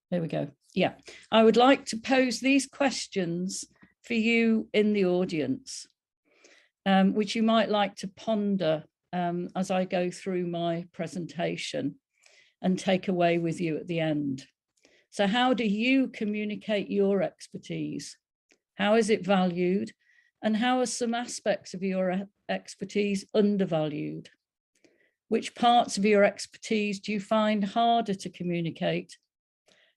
There we go. Yeah, I would like to pose these questions for you in the audience, which you might like to ponder as I go through my presentation and take away with you at the end. So how do you communicate your expertise? How is it valued? And how are some aspects of your expertise undervalued? Which parts of your expertise do you find harder to communicate?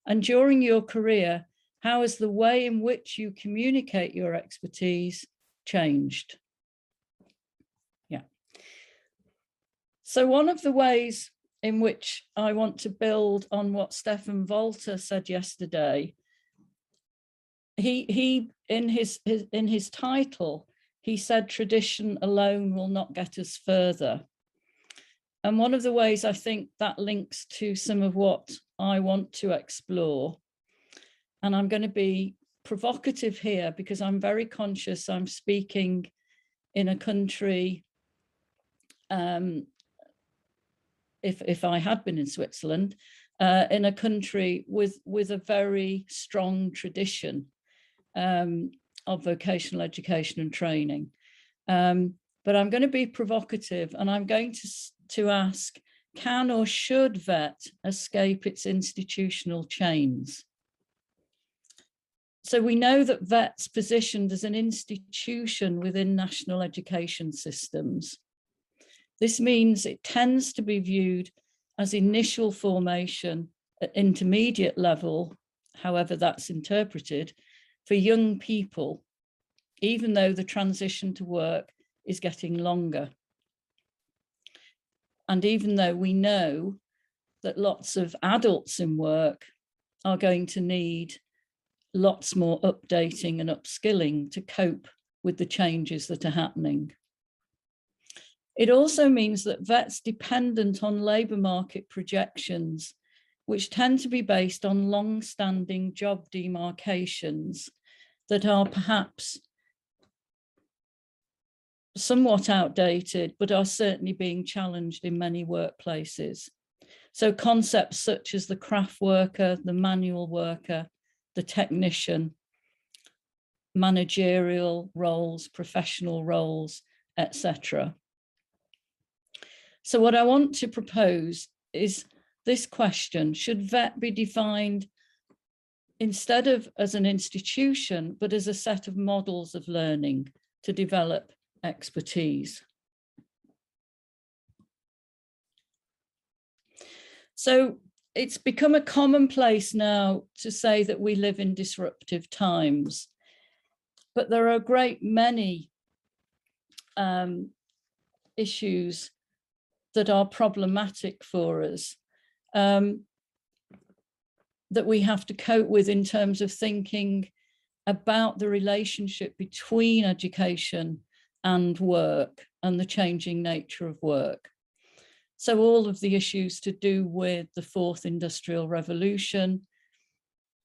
And during your career, how has the way in which you communicate your expertise changed? Yeah. So one of the ways in which I want to build on what Stefan Walter said yesterday, he in his title, he said tradition alone will not get us further. And one of the ways I think that links to some of what I want to explore, and I'm going to be provocative here because I'm very conscious I'm speaking in a country, if I had been in Switzerland, in a country with a very strong tradition of vocational education and training. But I'm going to be provocative, and I'm going to ask, can or should VET escape its institutional chains? So we know that VET's positioned as an institution within national education systems. This means it tends to be viewed as initial formation at intermediate level, however that's interpreted, for young people, even though the transition to work is getting longer. And even though we know that lots of adults in work are going to need lots more updating and upskilling to cope with the changes that are happening. It also means that VET's dependent on labour market projections, which tend to be based on long-standing job demarcations that are perhaps somewhat outdated, but are certainly being challenged in many workplaces. So concepts such as the craft worker, the manual worker, the technician, managerial roles, professional roles, etc. So what I want to propose is this question: should VET be defined instead of as an institution, but as a set of models of learning to develop expertise? So it's become a commonplace now to say that we live in disruptive times, but there are a great many issues that are problematic for us, that we have to cope with in terms of thinking about the relationship between education and work and the changing nature of work. So all of the issues to do with the fourth industrial revolution,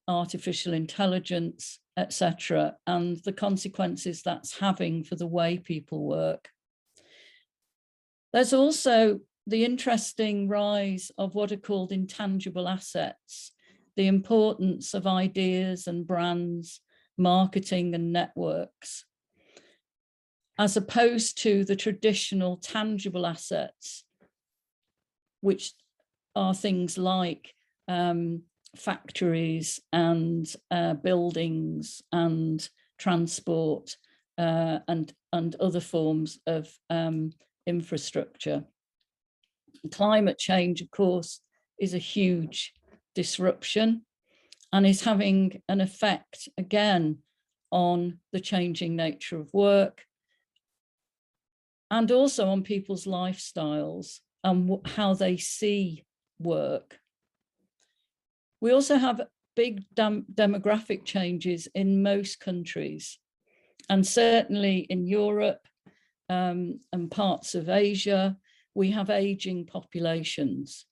artificial intelligence, etc., and the consequences that's having for the way people work. There's also the interesting rise of what are called intangible assets, the importance of ideas and brands, marketing and networks, as opposed to the traditional tangible assets, which are things like factories and buildings and transport and other forms of infrastructure. Climate change, of course, is a huge disruption and is having an effect again on the changing nature of work and also on people's lifestyles and how they see work. We also have big demographic changes in most countries, and certainly in Europe and parts of Asia, we have aging populations,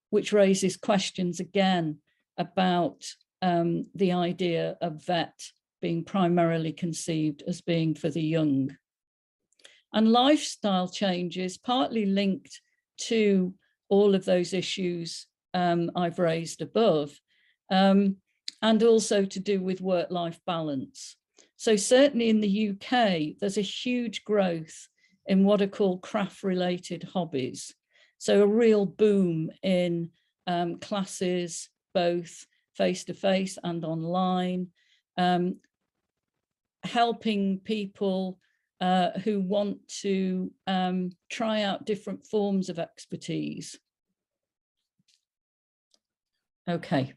which raises questions again about the idea of VET being primarily conceived as being for the young. And lifestyle changes partly linked to all of those issues I've raised above, and also to do with work-life balance. So certainly in the UK, there's a huge growth in what are called craft-related hobbies. So a real boom in classes, both face-to-face and online, helping people who want to try out different forms of expertise. Okay,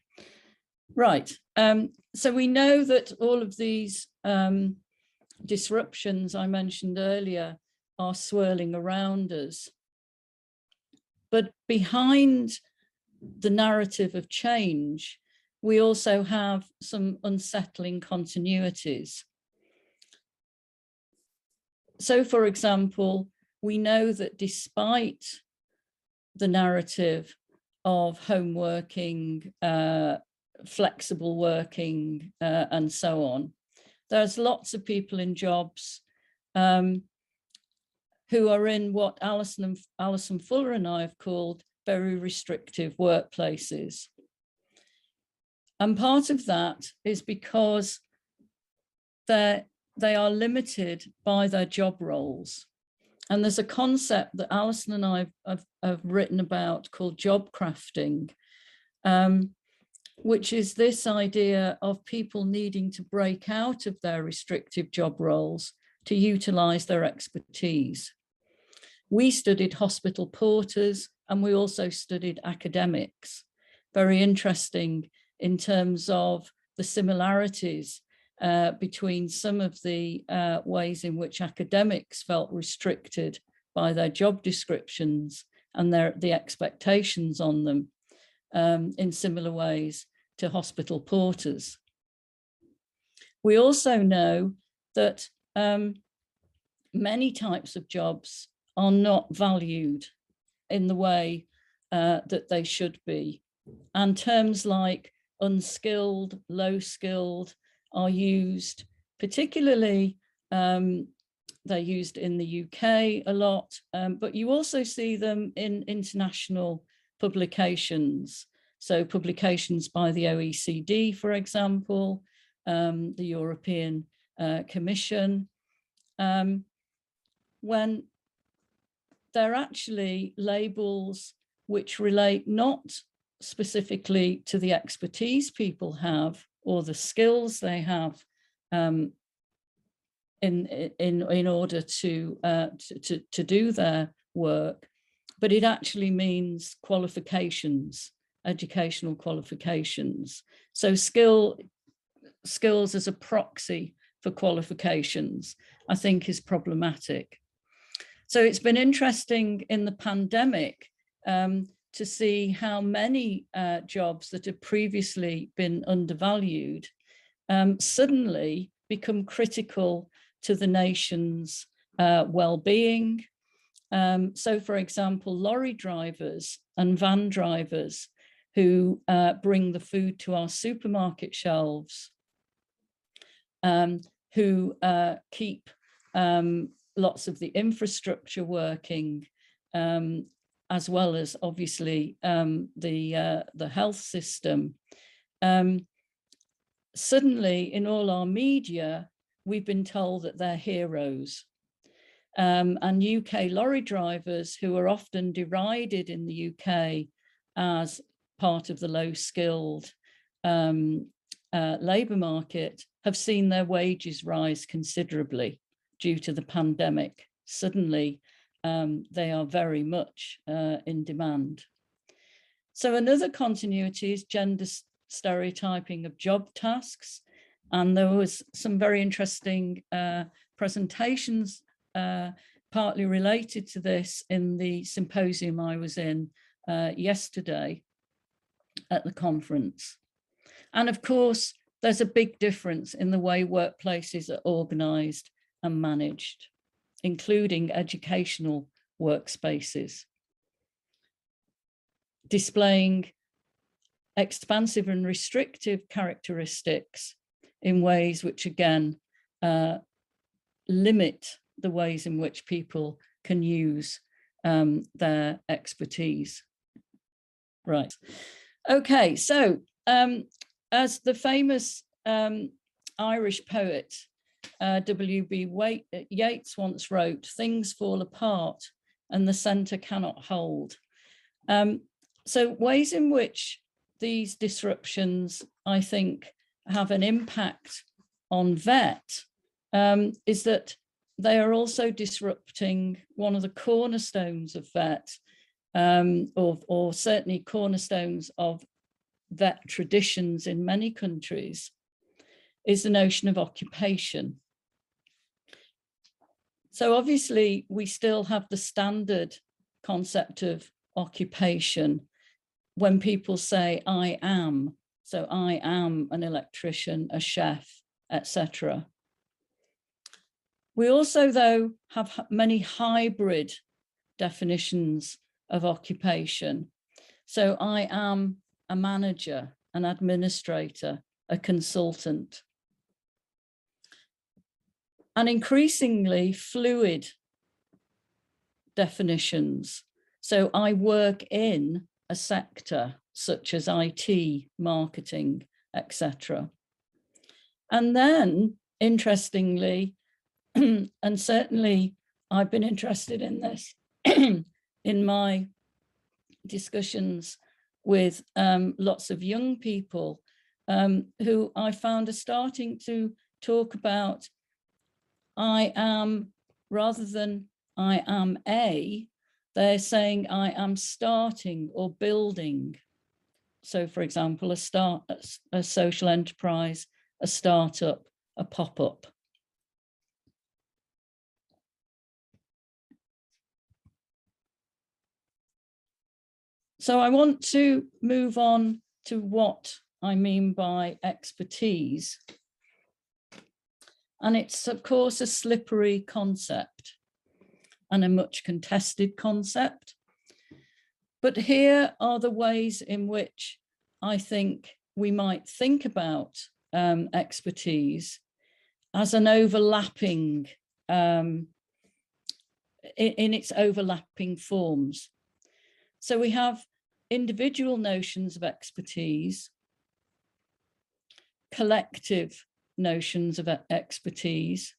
right. So we know that all of these disruptions I mentioned earlier are swirling around us. But behind the narrative of change, we also have some unsettling continuities. So, for example, we know that despite the narrative of home working, flexible working, and so on, there's lots of people in jobs who are in what Alison Fuller and I have called very restrictive workplaces. And part of that is because they are limited by their job roles. And there's a concept that Alison and I have written about called job crafting, which is this idea of people needing to break out of their restrictive job roles to utilize their expertise. We studied hospital porters and we also studied academics. Very interesting in terms of the similarities between some of the ways in which academics felt restricted by their job descriptions and the expectations on them in similar ways to hospital porters. We also know that many types of jobs are not valued in the way that they should be. And terms like unskilled, low skilled are used, particularly they're used in the UK a lot, but you also see them in international publications. So publications by the OECD, for example, the European Commission, when they're actually labels which relate not specifically to the expertise people have or the skills they have in order to do their work, but it actually means qualifications, educational qualifications. So skills as a proxy for qualifications, I think, is problematic. So it's been interesting in the pandemic to see how many jobs that have previously been undervalued suddenly become critical to the nation's well-being. So, for example, lorry drivers and van drivers who bring the food to our supermarket shelves, who keep lots of the infrastructure working, as well as obviously the health system. Suddenly, in all our media, we've been told that they're heroes. And UK lorry drivers, who are often derided in the UK as part of the low-skilled labour market, have seen their wages rise considerably due to the pandemic. Suddenly, they are very much in demand. So another continuity is gender stereotyping of job tasks. And there was some very interesting presentations partly related to this in the symposium I was in yesterday at the conference. And of course, there's a big difference in the way workplaces are organised and managed, including educational workspaces, displaying expansive and restrictive characteristics in ways which, again, limit the ways in which people can use their expertise. Right. Okay, so as the famous Irish poet W.B. Yeats once wrote, things fall apart and the centre cannot hold. So ways in which these disruptions, I think, have an impact on VET is that they are also disrupting one of the cornerstones of VET, or certainly cornerstones of VET traditions in many countries, is the notion of occupation. So obviously we still have the standard concept of occupation when people say I am. So I am an electrician, a chef, etc. We also, though, have many hybrid definitions of occupation. So I am a manager, an administrator, a consultant. And increasingly fluid definitions. So I work in a sector such as IT, marketing, etc. And then, interestingly, and certainly I've been interested in this in my discussions with lots of young people who I found are starting to talk about I am, rather than I am they're saying I am starting or building. So for example, a social enterprise, a startup, a pop-up. So I want to move on to what I mean by expertise. And it's, of course, a slippery concept and a much contested concept. But here are the ways in which I think we might think about expertise as an overlapping, in its overlapping forms. So we have individual notions of expertise, collective notions of expertise,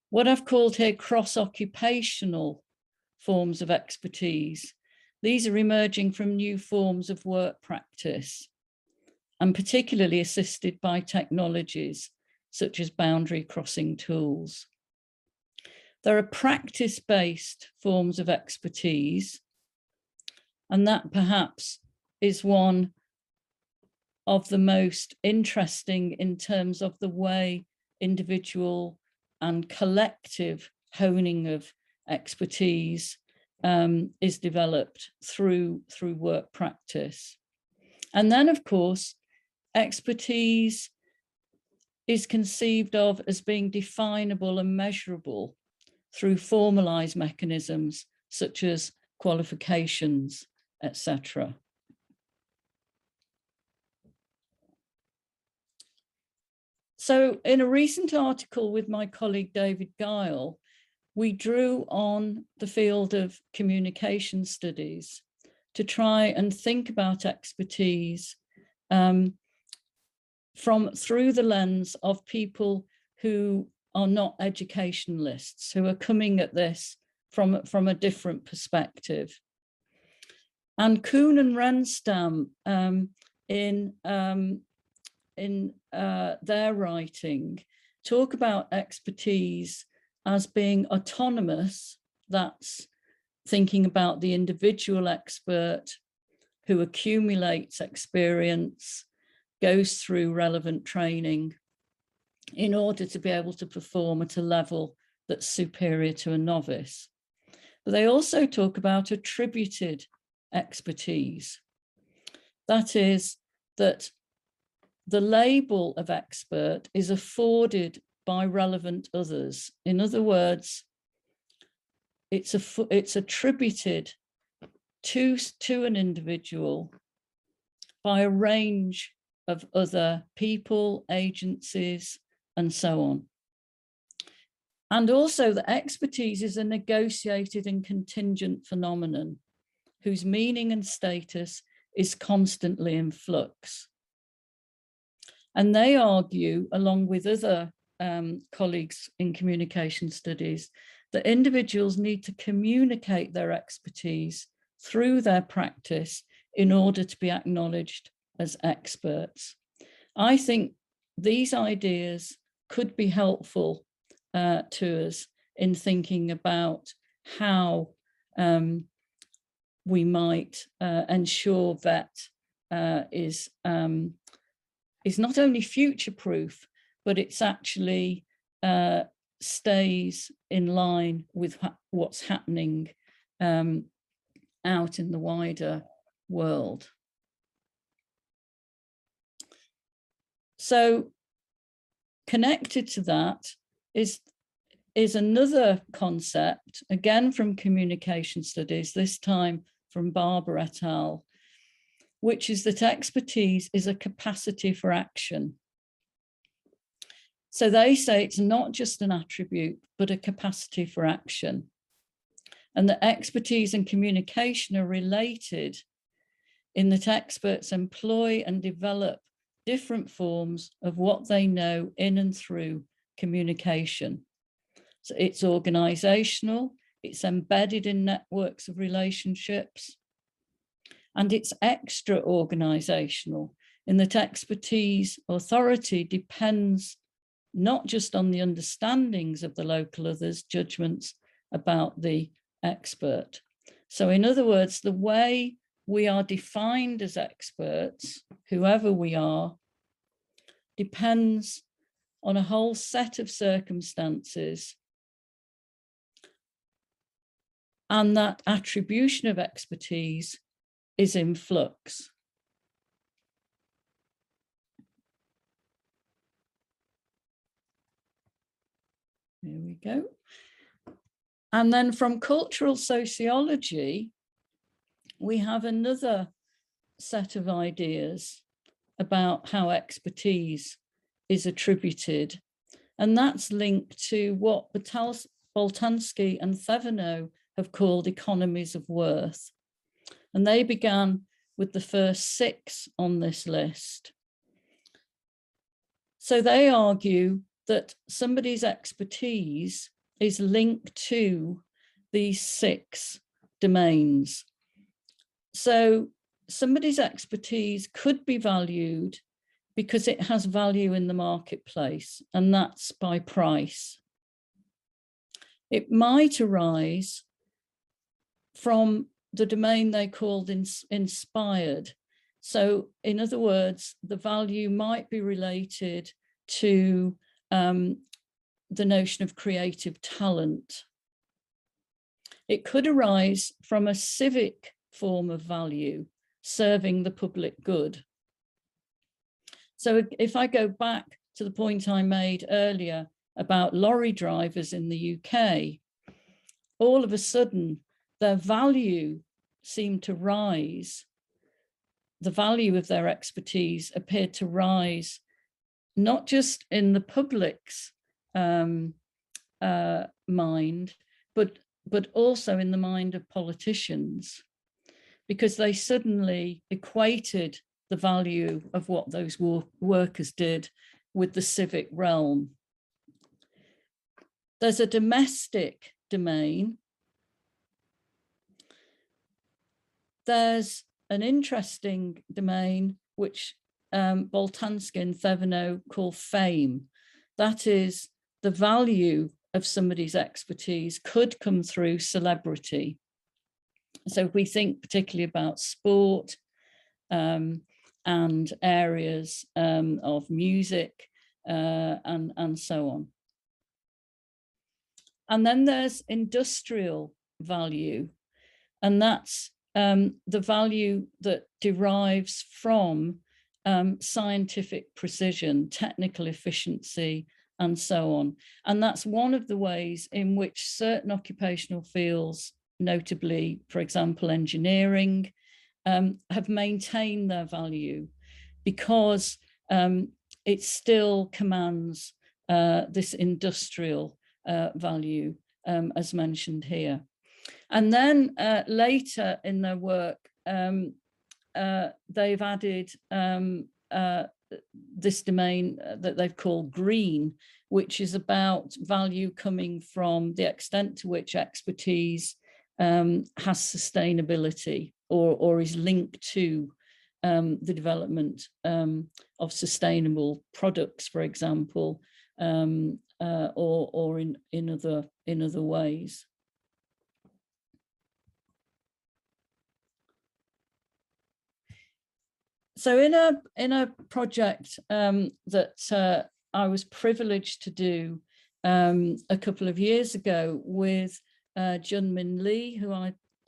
what I've called here cross-occupational forms of expertise. These are emerging from new forms of work practice and particularly assisted by technologies such as boundary crossing tools. There are practice-based forms of expertise, and that perhaps is one of the most interesting in terms of the way individual and collective honing of expertise is developed through work practice. And then, of course, expertise is conceived of as being definable and measurable through formalized mechanisms such as qualifications, etc. So in a recent article with my colleague David Guile, we drew on the field of communication studies to try and think about expertise through the lens of people who are not educationalists, who are coming at this from a different perspective. And Kuhn and Renstam in their writing talk about expertise as being autonomous. That's thinking about the individual expert who accumulates experience, goes through relevant training in order to be able to perform at a level that's superior to a novice. But they also talk about attributed expertise. That is, that the label of expert is afforded by relevant others. In other words, it's attributed to an individual by a range of other people, agencies, and so on. And also that expertise is a negotiated and contingent phenomenon whose meaning and status is constantly in flux. And they argue, along with other colleagues in communication studies, that individuals need to communicate their expertise through their practice in order to be acknowledged as experts. I think these ideas could be helpful to us in thinking about how we might ensure that is not only future-proof, but it's actually stays in line with what's happening out in the wider world. So connected to that is another concept, again from communication studies, this time from Barber et al., which is that expertise is a capacity for action. So they say it's not just an attribute, but a capacity for action. And that expertise and communication are related in that experts employ and develop different forms of what they know in and through communication. So it's organizational, it's embedded in networks of relationships, and it's extra organizational in that expertise authority depends not just on the understandings of the local others' judgments about the expert. So in other words, the way we are defined as experts, whoever we are, depends on a whole set of circumstances, and that attribution of expertise is in flux. There we go. And then from cultural sociology, we have another set of ideas about how expertise is attributed. And that's linked to what Boltanski and Thevenot have called economies of worth. And they began with the first 6 on this list. So they argue that somebody's expertise is linked to these 6 domains. So somebody's expertise could be valued because it has value in the marketplace, and that's by price. It might arise from the domain they called inspired. So in other words, the value might be related to the notion of creative talent. It could arise from a civic form of value, serving the public good. So if I go back to the point I made earlier about lorry drivers in the UK, all of a sudden their value seemed to rise. The value of their expertise appeared to rise, not just in the public's mind, but also in the mind of politicians, because they suddenly equated the value of what those workers did with the civic realm. There's a domestic domain. There's an interesting domain which Boltanski and Thevenot call fame. That is, the value of somebody's expertise could come through celebrity. So if we think particularly about sport and areas of music and so on. And then there's industrial value, and that's the value that derives from scientific precision, technical efficiency, and so on. And that's one of the ways in which certain occupational fields, notably, for example, engineering, have maintained their value because it still commands this industrial value, as mentioned here. And then later in their work, they've added this domain that they've called green, which is about value coming from the extent to which expertise has sustainability or is linked to the development of sustainable products, for example, or in other ways. So in a project that I was privileged to do a couple of years ago with Unwin Lee, who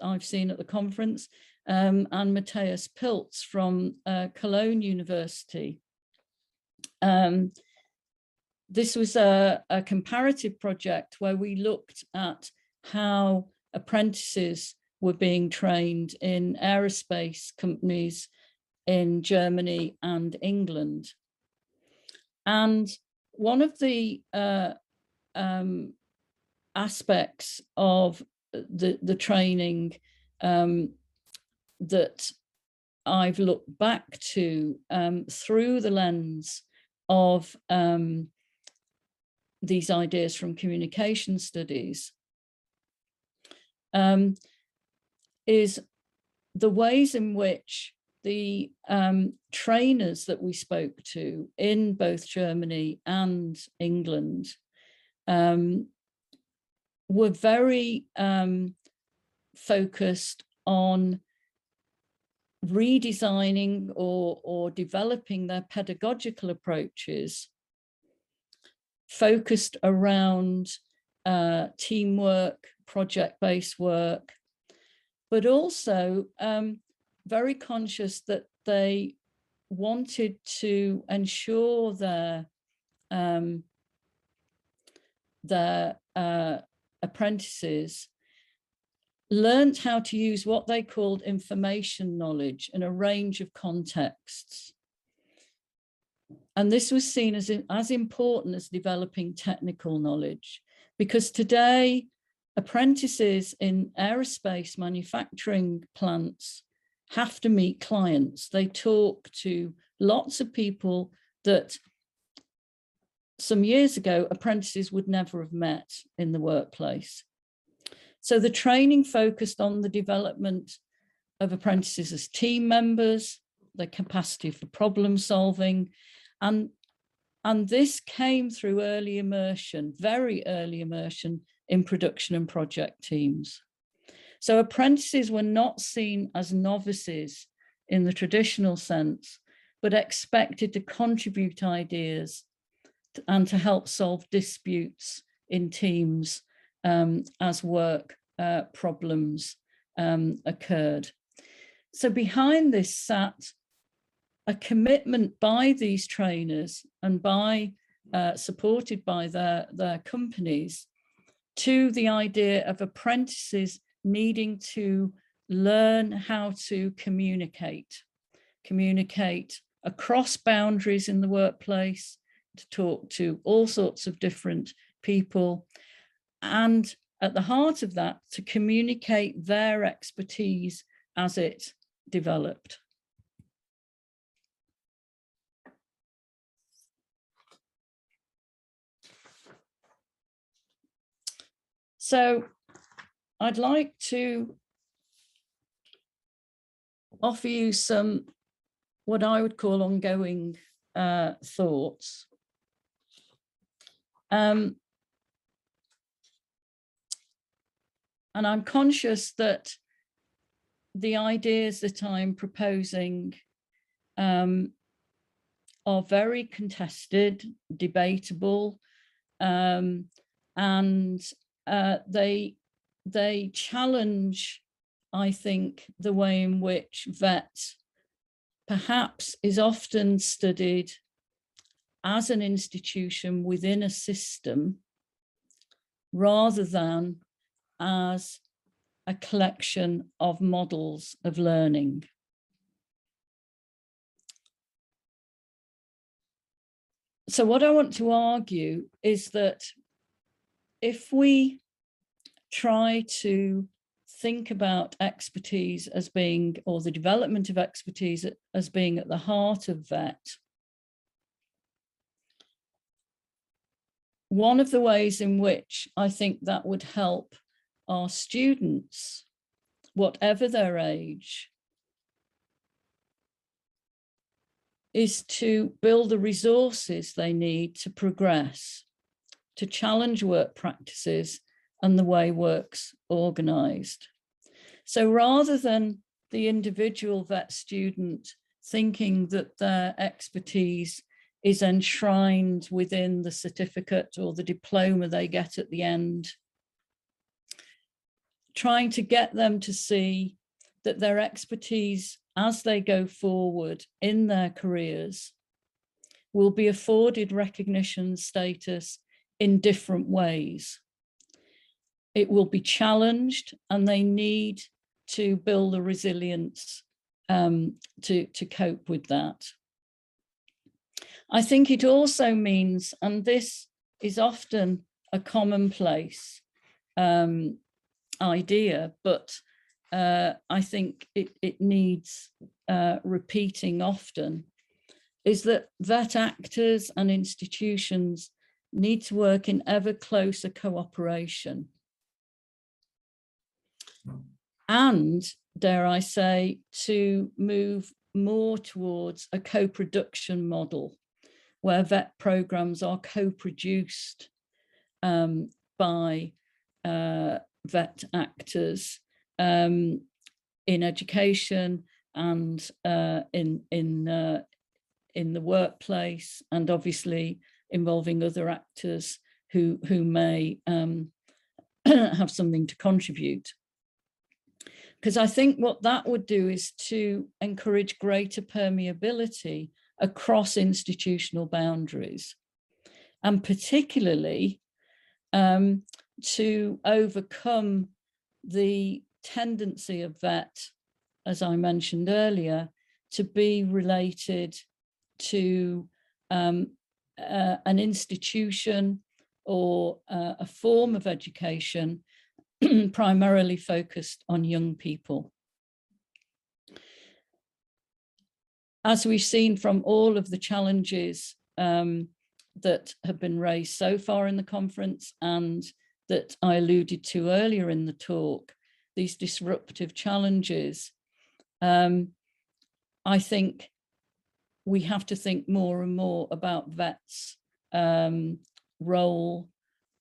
I've seen at the conference, and Matthias Pilz from Cologne University. This was a comparative project where we looked at how apprentices were being trained in aerospace companies in Germany and England. And one of the aspects of the training that I've looked back to through the lens of these ideas from communication studies is the ways in which the trainers that we spoke to in both Germany and England were very focused on redesigning or developing their pedagogical approaches, focused around teamwork, project-based work, but also very conscious that they wanted to ensure their apprentices learned how to use what they called information knowledge in a range of contexts. And this was seen as important as developing technical knowledge, because today apprentices in aerospace manufacturing plants have to meet clients. They talk to lots of people that some years ago apprentices would never have met in the workplace. So the training focused on the development of apprentices as team members, their capacity for problem solving, and this came through early immersion, very early immersion in production and project teams. So apprentices were not seen as novices in the traditional sense, but expected to contribute ideas and to help solve disputes in teams as work problems occurred. So behind this sat a commitment by these trainers and by supported by their companies to the idea of apprentices needing to learn how to communicate across boundaries in the workplace, to talk to all sorts of different people, and at the heart of that, to communicate their expertise as it developed. So I'd like to offer you some, what I would call ongoing thoughts. And I'm conscious that the ideas that I'm proposing are very contested, debatable, and they challenge, I think, the way in which VET perhaps is often studied as an institution within a system rather than as a collection of models of learning. So what I want to argue is that if we try to think about expertise as being, or the development of expertise as being at the heart of VET, one of the ways in which I think that would help our students, whatever their age, is to build the resources they need to progress, to challenge work practices and the way work's organised. So rather than the individual VET student thinking that their expertise is enshrined within the certificate or the diploma they get at the end, trying to get them to see that their expertise as they go forward in their careers will be afforded recognition status in different ways. It will be challenged, and they need to build the resilience to cope with that. I think it also means, and this is often a commonplace idea, but I think it needs repeating often, is that VET actors and institutions need to work in ever closer cooperation. And, dare I say, to move more towards a co-production model where VET programs are co-produced by VET actors in education and in the workplace, and obviously involving other actors who may have something to contribute. Because I think what that would do is to encourage greater permeability across institutional boundaries, and particularly to overcome the tendency of VET, as I mentioned earlier, to be related to an institution or a form of education primarily focused on young people. As we've seen from all of the challenges that have been raised so far in the conference, and that I alluded to earlier in the talk, these disruptive challenges, I think we have to think more and more about VET's role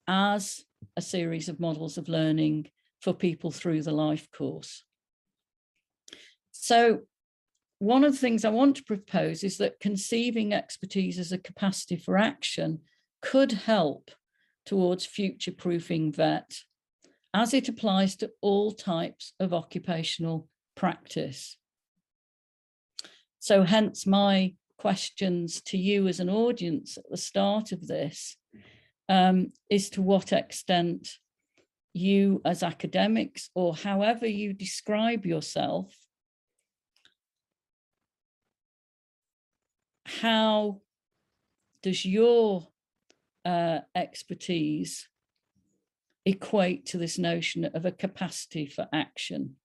as a series of models of learning for people through the life course. So one of the things I want to propose is that conceiving expertise as a capacity for action could help towards future-proofing VET as it applies to all types of occupational practice. So hence my questions to you as an audience at the start of this is to what extent you as academics, or however you describe yourself, how does your expertise equate to this notion of a capacity for action?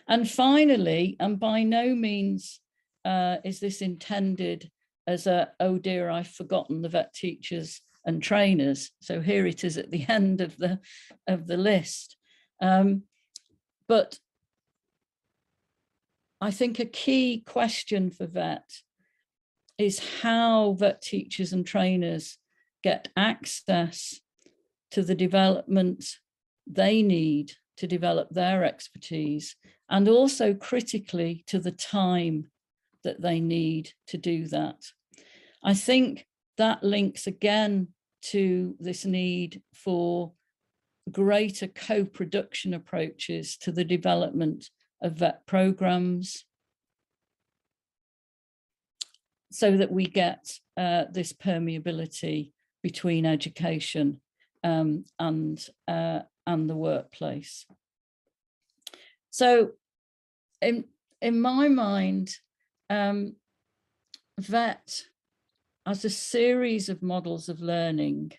And finally, and by no means is this intended as a, oh dear, I've forgotten the VET teachers and trainers. So here it is at the end of the list. But I think a key question for VET is how VET teachers and trainers get access to the development they need to develop their expertise, and also critically to the time that they need to do that. I think that links again to this need for greater co-production approaches to the development of VET programs, so that we get this permeability between education and the workplace. So in my mind, VET as a series of models of learning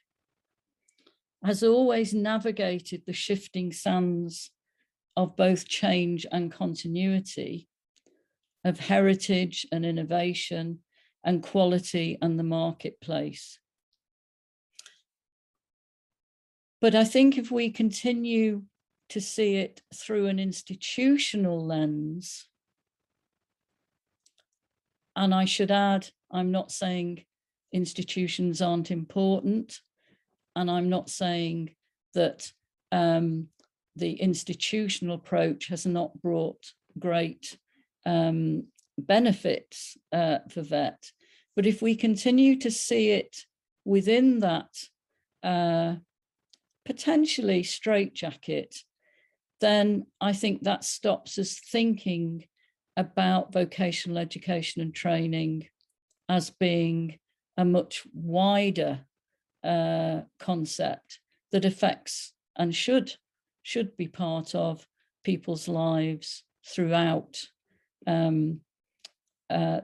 has always navigated the shifting sands of both change and continuity, of heritage and innovation, and quality and the marketplace. But I think if we continue to see it through an institutional lens, and I should add, I'm not saying institutions aren't important, and I'm not saying that the institutional approach has not brought great benefits for VET. But if we continue to see it within that potentially straitjacket, then I think that stops us thinking about vocational education and training as being a much wider concept that affects and should be part of people's lives throughout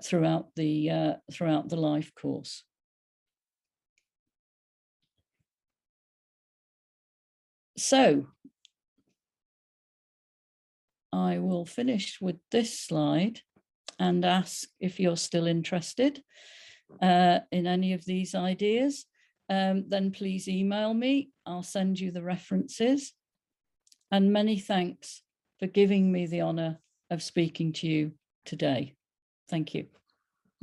throughout the life course. So I will finish with this slide and ask if you're still interested in any of these ideas. Then please email me. I'll send you the references. And many thanks for giving me the honor of speaking to you today. Thank you.